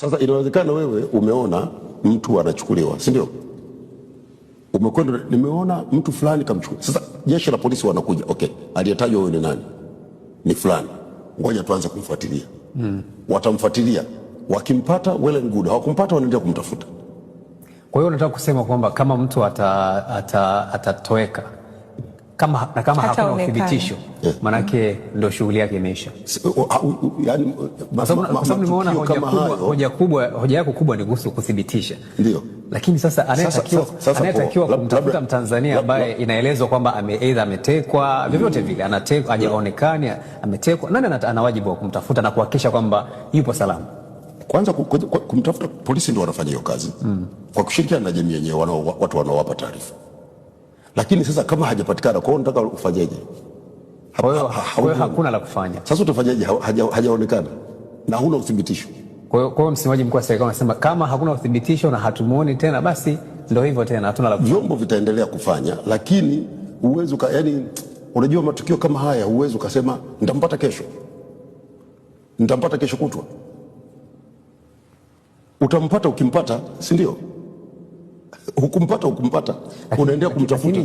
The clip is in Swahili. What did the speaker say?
Sasa inawezekana wewe umeona mtu anachukuliwa, si ndio? Umekwenda, nimeona mtu fulani kamchukua. Sasa jeshi la polisi wanakuja, okay, aliyetajwa wewe ni nani? Ni fulani. Ngoja tuanze kumfuatilia. Watamfuatilia. Wakimpata well and good. Hawakumpata wanaendelea kumtafuta. Kwa hiyo unataka kusema kwamba kama mtu atatoweka kama hakuna uthibitisho, manake ndio shughuli yake imeisha. Yaani kwa sababu nimeona hoja yako kubwa ni kuhusu kuthibitisha. Ndio. Lakini sasa anayetakiwa kumtafuta Mtanzania ambaye inaelezwa kwamba aidha ametekwa vyovyote vile, anatekwa, hajaonekana, ametekwa, nani ana wajibu wa kumtafuta na kuhakikisha kwamba yupo salama? Kwanza kumtafuta, polisi ndio wanafanya hiyo kazi kwa kushirikiana na jamii yenyewe, watu wanaowapa taarifa. Lakini sasa kama hajapatikana, kwa hiyo unataka ufanyeje? Kwa hiyo hakuna la kufanya. Sasa utafanyaje? Hajaonekana na huna uthibitisho. Kwa hiyo msemaji mkuu wa serikali anasema kama hakuna uthibitisho na hatumuoni tena, basi ndio hivyo tena, hatuna la kufanya. Vyombo vitaendelea kufanya, lakini uwezo yani, unajua matukio kama haya uwezo ukasema nitampata kesho kutwa. Utampata ukimpata, si ndio? Hukumpata unaendelea kumtafuta.